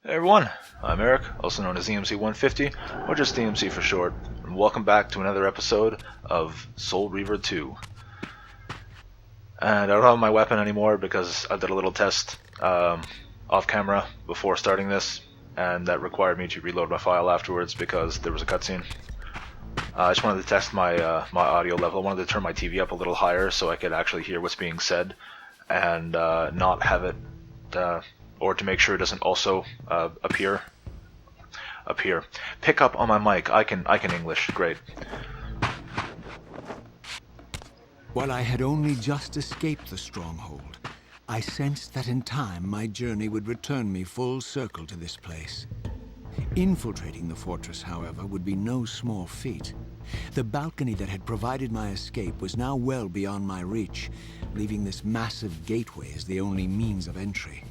Hey everyone, I'm Eric, also known as EMC150, or just EMC for short, and welcome back to another episode of Soul Reaver 2. And I don't have my weapon anymore because I did a little test off camera before starting this, and that required me to reload my file afterwards because there was a cutscene. I just wanted to test my audio level. I wanted to turn my TV up a little higher so I could actually hear what's being said and not have it... or to make sure it doesn't also pick up on my mic. I can English, great. While I had only just escaped the stronghold, I sensed that in time my journey would return me full circle to this place. Infiltrating the fortress, however, would be no small feat. The balcony that had provided my escape was now well beyond my reach, leaving this massive gateway as the only means of entry.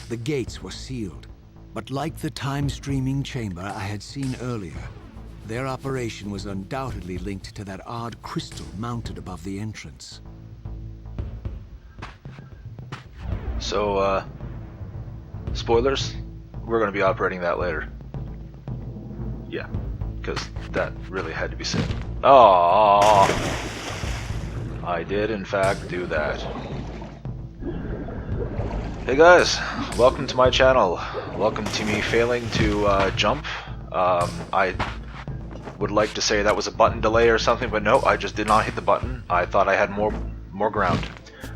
The gates were sealed, but like the time-streaming chamber I had seen earlier, their operation was undoubtedly linked to that odd crystal mounted above the entrance. So, spoilers, we're going to be operating that later. Yeah, because that really had to be said. Oh, I did in fact do that. Hey guys, welcome to my channel. Welcome to me failing to jump. I would like to say that was a button delay or something, but no, I just did not hit the button. I thought I had more ground.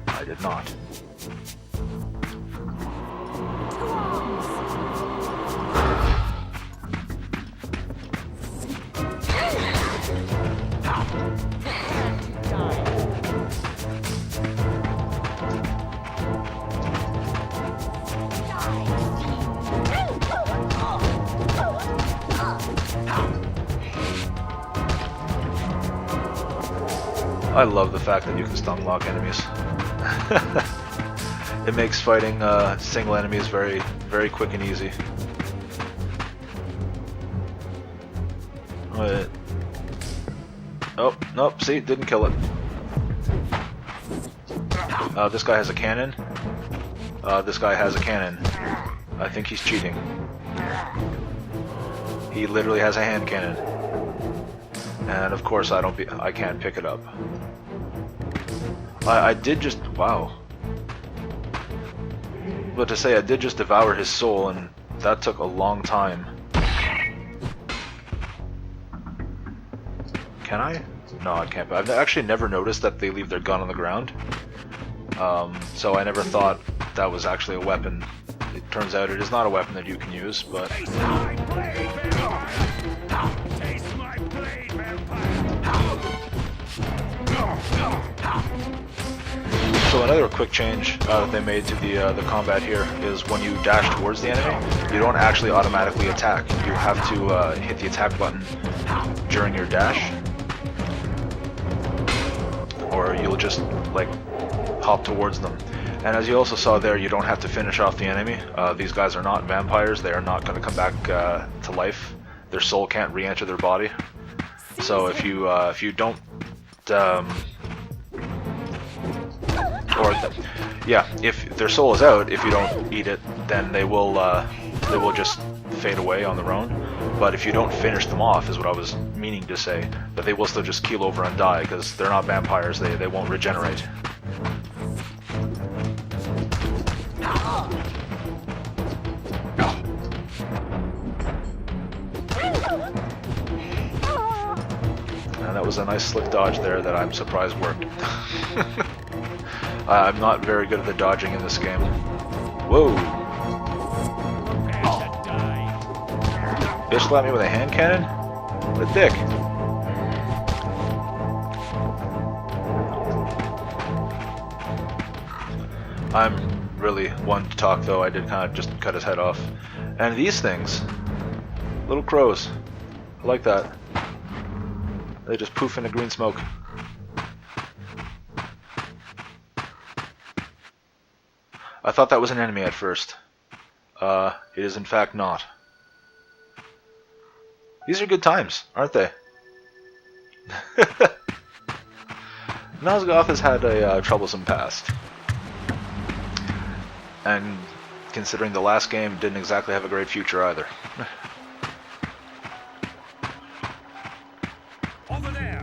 I did not. I love the fact that you can stun lock enemies. It makes fighting single enemies very, very quick and easy. Wait. Oh, nope, see, didn't kill it. This guy has a cannon. This guy has a cannon. I think he's cheating. He literally has a hand cannon. And of course I can't pick it up. I did just... wow. But to say, I did just devour his soul, and that took a long time. Can I? No, I can't. I've actually never noticed that they leave their gun on the ground. So I never thought that was actually a weapon. It turns out it is not a weapon that you can use, but... So another quick change that they made to the combat here is when you dash towards the enemy, you don't actually automatically attack. You have to hit the attack button during your dash, or you'll just like hop towards them. And as you also saw there, you don't have to finish off the enemy. These guys are not vampires. They are not going to come back to life. Their soul can't re-enter their body. So if you don't if their soul is out, if you don't eat it, then they will just fade away on their own. But if you don't finish them off, is what I was meaning to say, that they will still just keel over and die, because they're not vampires, they won't regenerate. And that was a nice slick dodge there that I'm surprised worked. I'm not very good at the dodging in this game. Whoa! Bitch slapped me with a hand cannon? What a dick! I'm really one to talk though, I did kind of just cut his head off. And these things, little crows, I like that. They just poof into green smoke. I thought that was an enemy at first. It is in fact not. These are good times, aren't they? Nosgoth has had a troublesome past. And considering the last game didn't exactly have a great future either. Over there.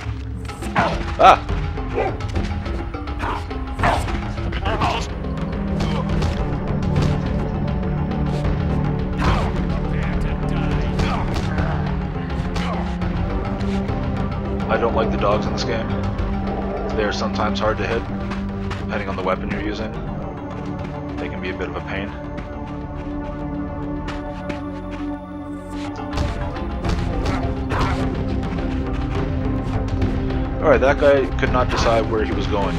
Ah! I don't like the dogs in this game. They are sometimes hard to hit, depending on the weapon you're using. They can be a bit of a pain. Alright, that guy could not decide where he was going.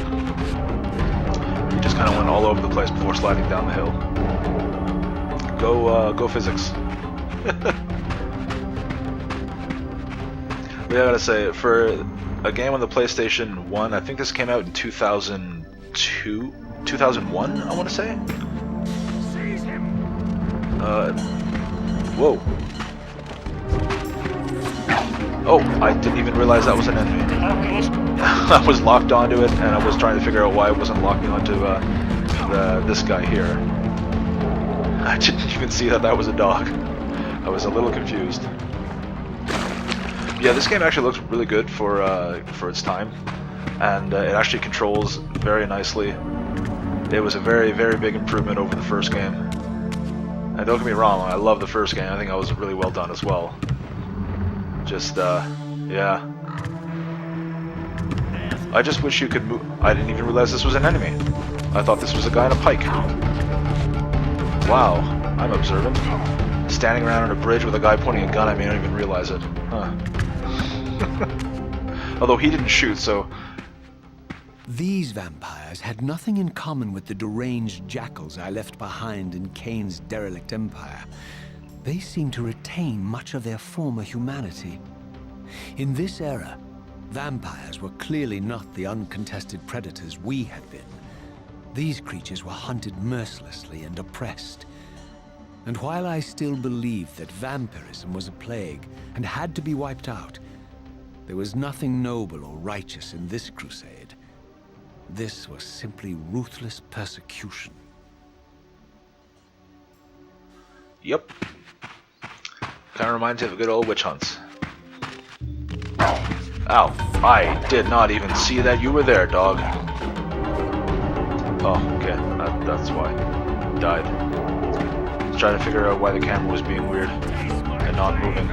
He just kind of went all over the place before sliding down the hill. Go physics. Yeah, I gotta say, for a game on the PlayStation 1, I think this came out in 2002? 2001, I want to say? Seize him. Whoa. Oh, I didn't even realize that was an enemy. I was locked onto it, and I was trying to figure out why I wasn't locking onto this guy here. I didn't even see that was a dog. I was a little confused. Yeah, this game actually looks really good for its time, and it actually controls very nicely. It was a very, very big improvement over the first game. And don't get me wrong, I love the first game. I think it was really well done as well. Just, yeah. I just wish you could move. I didn't even realize this was an enemy. I thought this was a guy on a pike. Wow, I'm observant. Standing around on a bridge with a guy pointing a gun at me, I don't even realize it. Huh. Although he didn't shoot, so... These vampires had nothing in common with the deranged jackals I left behind in Kain's derelict empire. They seemed to retain much of their former humanity. In this era, vampires were clearly not the uncontested predators we had been. These creatures were hunted mercilessly and oppressed. And while I still believed that vampirism was a plague and had to be wiped out, there was nothing noble or righteous in this crusade. This was simply ruthless persecution. Yep. Kind of reminds me of good old witch hunts. Ow. I did not even see that you were there, dog. Oh, okay. That's why. Died. Let's try to figure out why the camera was being weird and not moving.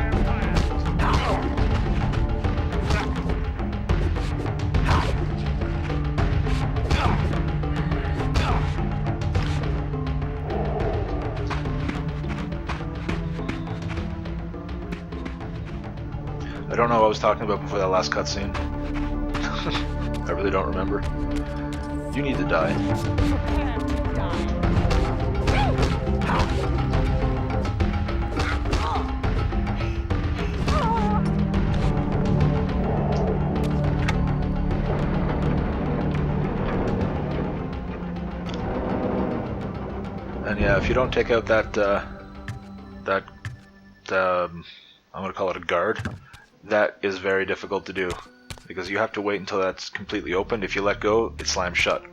I don't know what I was talking about before that last cutscene. I really don't remember. You need to die. And yeah, if you don't take out that, I'm gonna call it a guard, that is very difficult to do, because you have to wait until that's completely opened. If you let go, it slams shut.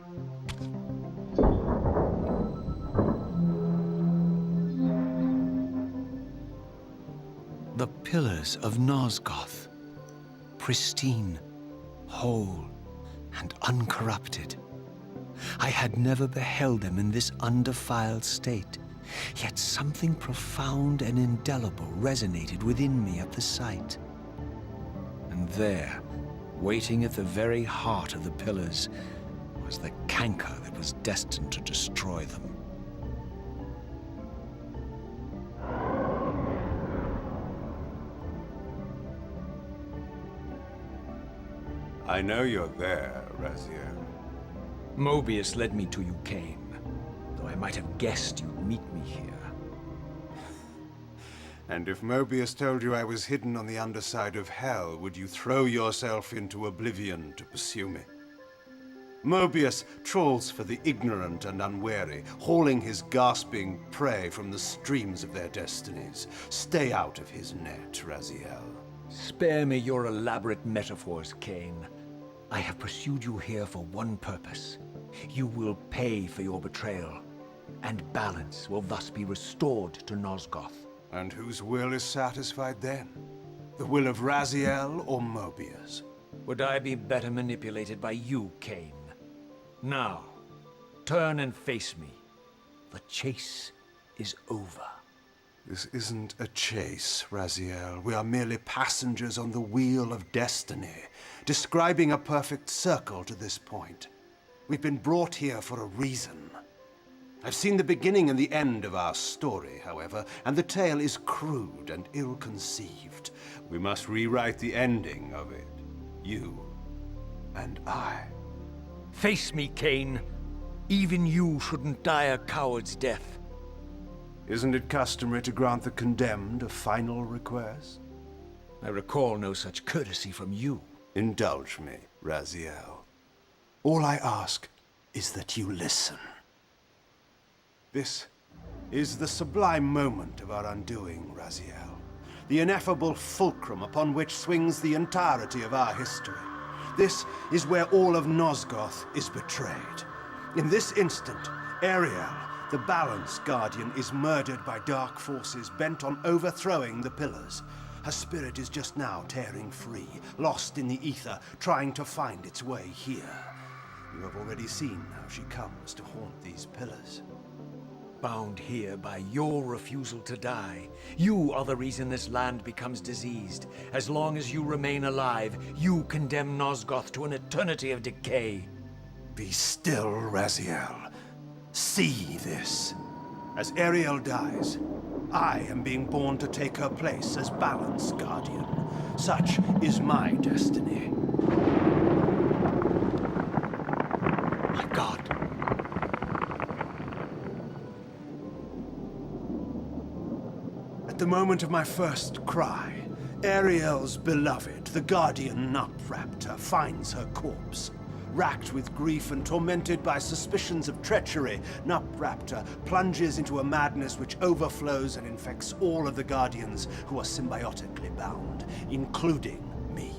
The pillars of Nosgoth, pristine, whole, and uncorrupted. I had never beheld them in this undefiled state, yet something profound and indelible resonated within me at the sight. And there, waiting at the very heart of the pillars, was the canker that was destined to destroy them. I know you're there, Raziel. Mobius led me to you, Kain, though I might have guessed you'd meet me here. And if Mobius told you I was hidden on the underside of hell, would you throw yourself into oblivion to pursue me? Mobius trawls for the ignorant and unwary, hauling his gasping prey from the streams of their destinies. Stay out of his net, Raziel. Spare me your elaborate metaphors, Kain. I have pursued you here for one purpose. You will pay for your betrayal. and balance will thus be restored to Nosgoth. And whose will is satisfied then? The will of Raziel or Mobius? Would I be better manipulated by you, Kain? Now, turn and face me. The chase is over. This isn't a chase, Raziel. We are merely passengers on the wheel of destiny, describing a perfect circle to this point. We've been brought here for a reason. I've seen the beginning and the end of our story, however, and the tale is crude and ill-conceived. We must rewrite the ending of it. You and I. Face me, Kain. Even you shouldn't die a coward's death. Isn't it customary to grant the condemned a final request? I recall no such courtesy from you. Indulge me, Raziel. All I ask is that you listen. This is the sublime moment of our undoing, Raziel. The ineffable fulcrum upon which swings the entirety of our history. This is where all of Nosgoth is betrayed. In this instant, Ariel, the Balance Guardian, is murdered by dark forces bent on overthrowing the Pillars. Her spirit is just now tearing free, lost in the ether, trying to find its way here. You have already seen how she comes to haunt these Pillars. Bound here by your refusal to die. You are the reason this land becomes diseased. As long as you remain alive, you condemn Nosgoth to an eternity of decay. Be still, Raziel. See this. As Ariel dies, I am being born to take her place as Balance Guardian. Such is my destiny. My God. At the moment of my first cry, Ariel's beloved, the Guardian Nupraptor, finds her corpse. Racked with grief and tormented by suspicions of treachery, Nupraptor plunges into a madness which overflows and infects all of the Guardians who are symbiotically bound, including me.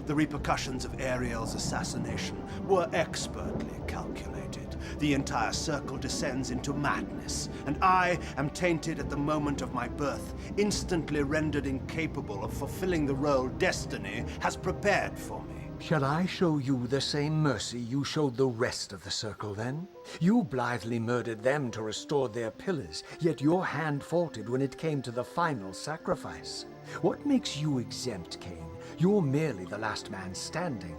The repercussions of Ariel's assassination were expertly calculated. The entire circle descends into madness, and I am tainted at the moment of my birth, instantly rendered incapable of fulfilling the role destiny has prepared for me. Shall I show you the same mercy you showed the rest of the Circle, then? You blithely murdered them to restore their pillars, yet your hand faltered when it came to the final sacrifice. What makes you exempt, Kain? You're merely the last man standing.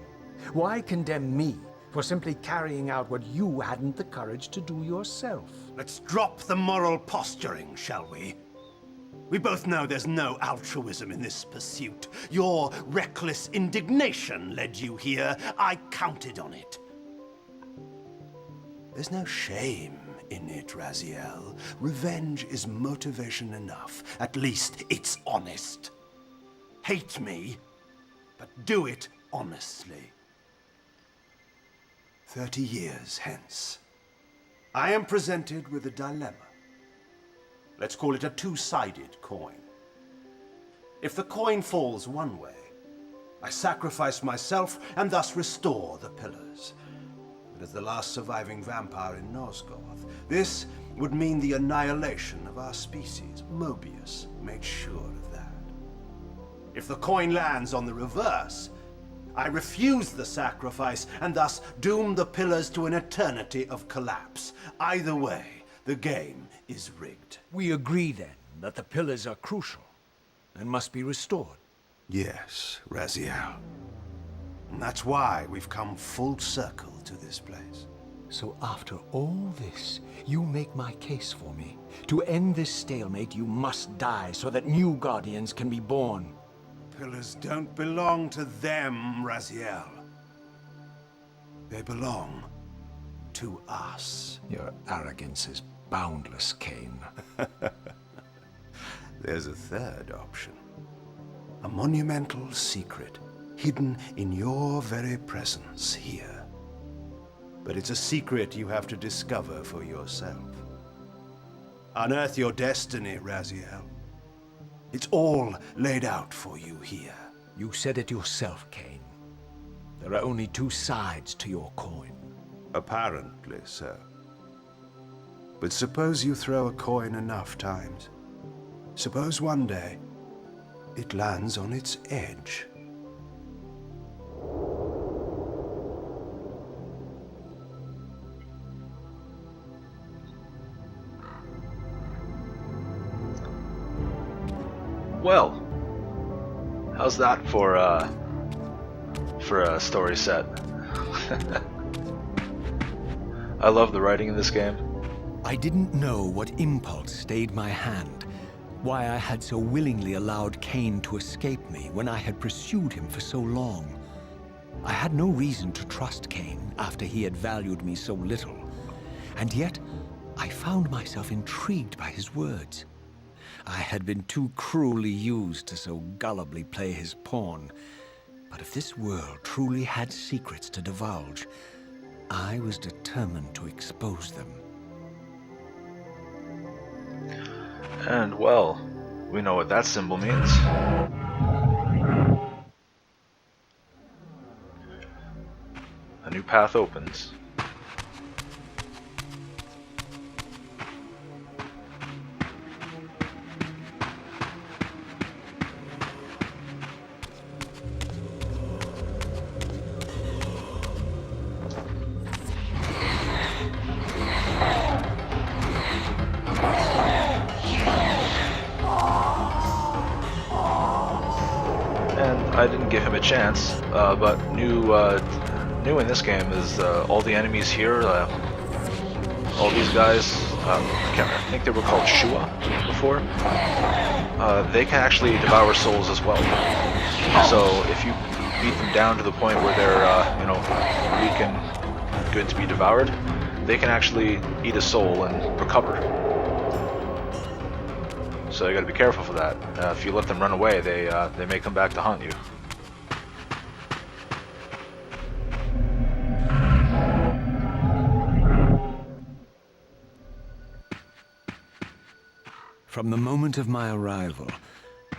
Why condemn me for simply carrying out what you hadn't the courage to do yourself? Let's drop the moral posturing, shall we? We both know there's no altruism in this pursuit. Your reckless indignation led you here. I counted on it. There's no shame in it, Raziel. Revenge is motivation enough. At least it's honest. Hate me, but do it honestly. 30 years hence, I am presented with a dilemma. Let's call it a two-sided coin. If the coin falls one way, I sacrifice myself and thus restore the pillars. But as the last surviving vampire in Nosgoth, this would mean the annihilation of our species. Mobius made sure of that. If the coin lands on the reverse, I refuse the sacrifice and thus doom the pillars to an eternity of collapse. Either way, the game is rigged. We agree, then, that the pillars are crucial and must be restored. Yes, Raziel. And that's why we've come full circle to this place. So after all this, you make my case for me. To end this stalemate, you must die so that new Guardians can be born. Pillars don't belong to them, Raziel. They belong to us. Your arrogance is boundless, Kain. There's a third option. A monumental secret, hidden in your very presence here. But it's a secret you have to discover for yourself. Unearth your destiny, Raziel. It's all laid out for you here. You said it yourself, Kain. There are only two sides to your coin. Apparently so. But suppose you throw a coin enough times. Suppose one day it lands on its edge. Well, how's that for a story set? I love the writing in this game. I didn't know what impulse stayed my hand, why I had so willingly allowed Kain to escape me when I had pursued him for so long. I had no reason to trust Kain after he had valued me so little, and yet I found myself intrigued by his words. I had been too cruelly used to so gullibly play his pawn, but if this world truly had secrets to divulge, I was determined to expose them. And well, we know what that symbol means. A new path opens. I didn't give him a chance, but new in this game is all the enemies here, all these guys, I think they were called Shua before, they can actually devour souls as well. So if you beat them down to the point where they're, weak and good to be devoured, they can actually eat a soul and recover. So you gotta be careful for that. If you let them run away, they may come back to haunt you. From the moment of my arrival,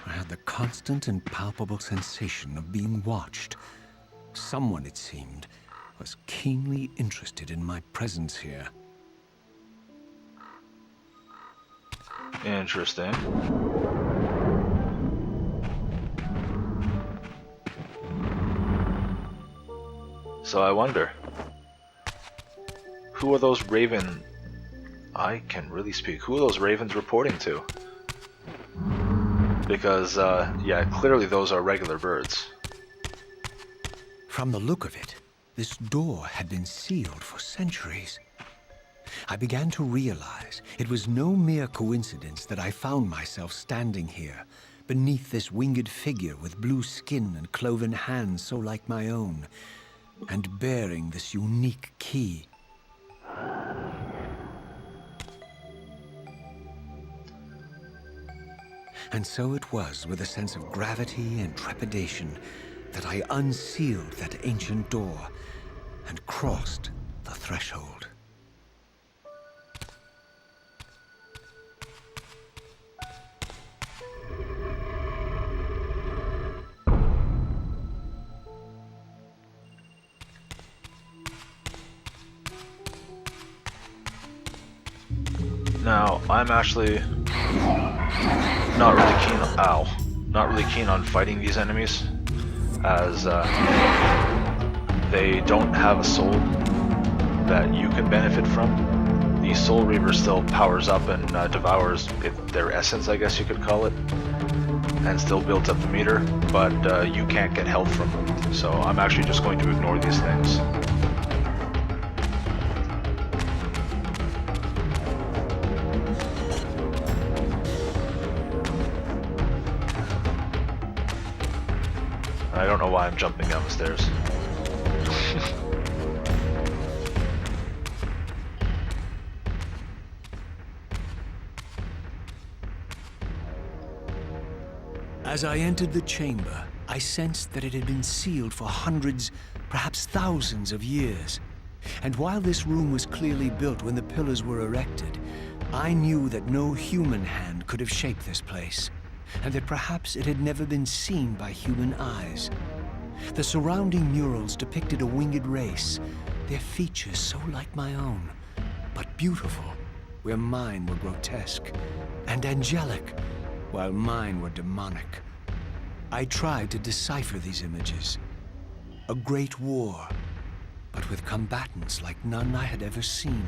I had the constant and palpable sensation of being watched. Someone, it seemed, was keenly interested in my presence here. Interesting. So I wonder, who are those raven... I can really speak. Who are those ravens reporting to? Because, yeah, clearly those are regular birds. From the look of it, this door had been sealed for centuries. I began to realize it was no mere coincidence that I found myself standing here, beneath this winged figure with blue skin and cloven hands so like my own, and bearing this unique key. And so it was with a sense of gravity and trepidation that I unsealed that ancient door and crossed the threshold. Now, I'm actually not really keen on fighting these enemies, as they don't have a soul that you can benefit from. The Soul Reaver still powers up and devours their essence, I guess you could call it, and still builds up the meter, but you can't get health from them. So I'm actually just going to ignore these things. I don't know why I'm jumping down the stairs. As I entered the chamber, I sensed that it had been sealed for hundreds, perhaps thousands of years. And while this room was clearly built when the pillars were erected, I knew that no human hand could have shaped this place, and that perhaps it had never been seen by human eyes. The surrounding murals depicted a winged race, their features so like my own, but beautiful, where mine were grotesque and angelic, while mine were demonic. I tried to decipher these images. A great war, but with combatants like none I had ever seen.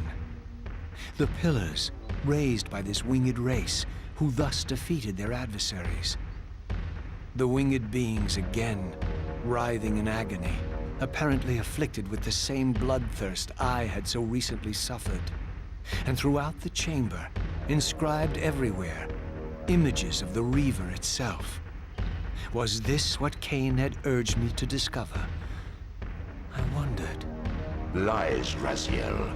The pillars, raised by this winged race, who thus defeated their adversaries. The winged beings again, writhing in agony, apparently afflicted with the same bloodthirst I had so recently suffered. And throughout the chamber, inscribed everywhere, images of the Reaver itself. Was this what Kain had urged me to discover? I wondered. Lies, Raziel.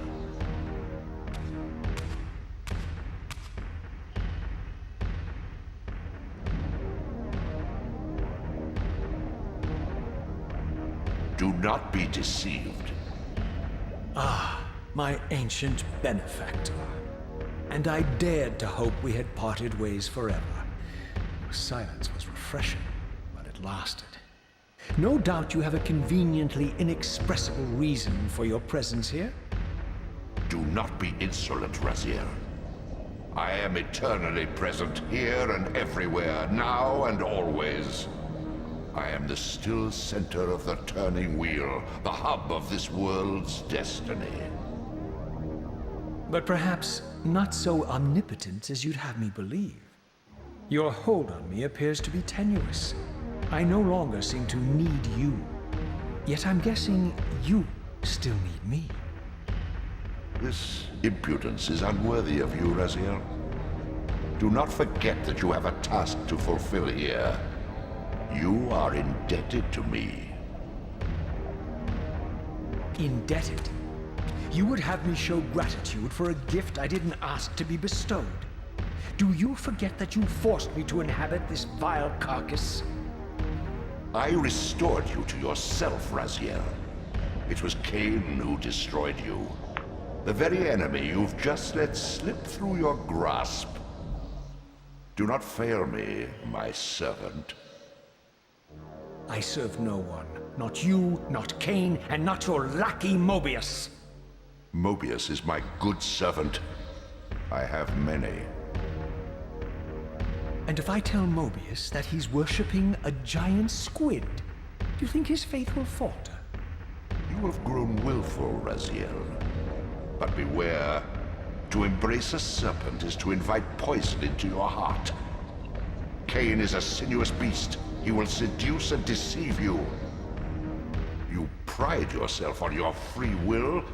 Do not be deceived. My ancient benefactor. And I dared to hope we had parted ways forever. Silence was refreshing, but it lasted. No doubt you have a conveniently inexpressible reason for your presence here. Do not be insolent, Raziel. I am eternally present here and everywhere, now and always. I am the still center of the turning wheel, the hub of this world's destiny. But perhaps not so omnipotent as you'd have me believe. Your hold on me appears to be tenuous. I no longer seem to need you. Yet I'm guessing you still need me. This impudence is unworthy of you, Raziel. Do not forget that you have a task to fulfill here. You are indebted to me. Indebted? You would have me show gratitude for a gift I didn't ask to be bestowed. Do you forget that you forced me to inhabit this vile carcass? I restored you to yourself, Raziel. It was Kain who destroyed you. The very enemy you've just let slip through your grasp. Do not fail me, my servant. I serve no one. Not you, not Kain, and not your lackey Mobius. Mobius is my good servant. I have many. And if I tell Mobius that he's worshipping a giant squid, do you think his faith will falter? You have grown willful, Raziel. But beware. To embrace a serpent is to invite poison into your heart. Kain is a sinuous beast. He will seduce and deceive you. You pride yourself on your free will,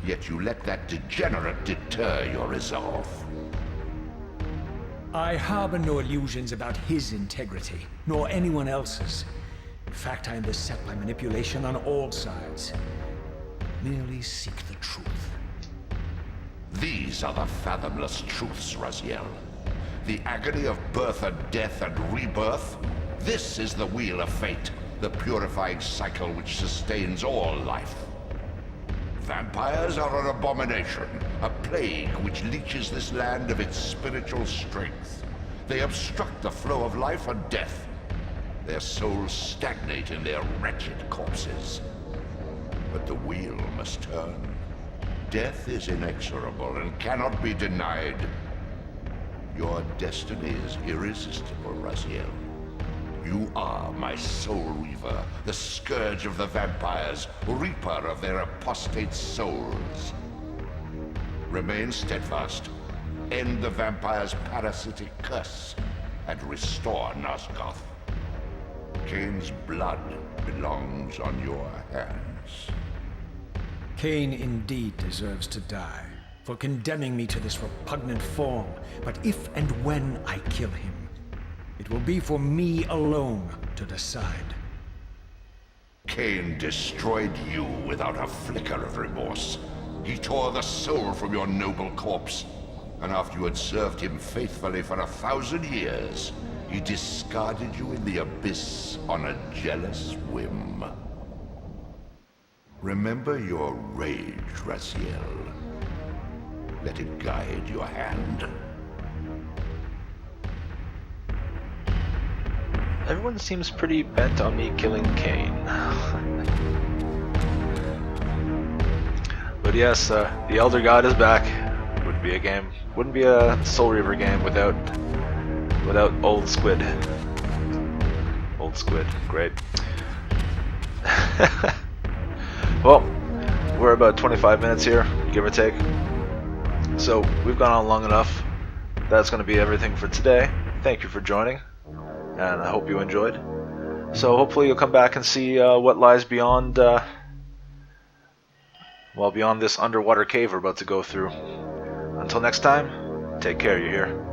yet you let that degenerate deter your resolve. I harbor no illusions about his integrity, nor anyone else's. In fact, I am beset by manipulation on all sides. Merely seek the truth. These are the fathomless truths, Raziel. The agony of birth and death and rebirth. This is the wheel of fate, the purifying cycle which sustains all life. Vampires are an abomination, a plague which leeches this land of its spiritual strength. They obstruct the flow of life and death. Their souls stagnate in their wretched corpses. But the wheel must turn. Death is inexorable and cannot be denied. Your destiny is irresistible, Raziel. You are my soul reaver, the scourge of the vampires, reaper of their apostate souls. Remain steadfast, end the vampire's parasitic curse, and restore Nosgoth. Kain's blood belongs on your hands. Kain indeed deserves to die for condemning me to this repugnant form. But if and when I kill him, it will be for me alone to decide. Kain destroyed you without a flicker of remorse. He tore the soul from your noble corpse. And after you had served him faithfully for 1,000 years, he discarded you in the abyss on a jealous whim. Remember your rage, Raziel. Let it guide your hand. Everyone seems pretty bent on me killing Kain. But yes, the Elder God is back. Wouldn't be a game. Wouldn't be a Soul Reaver game without Old Squid. Old Squid, great. Well, we're about 25 minutes here, give or take. So we've gone on long enough. That's going to be everything for today. Thank you for joining, and I hope you enjoyed. So hopefully you'll come back and see what lies beyond, beyond this underwater cave we're about to go through. Until next time, take care, you hear?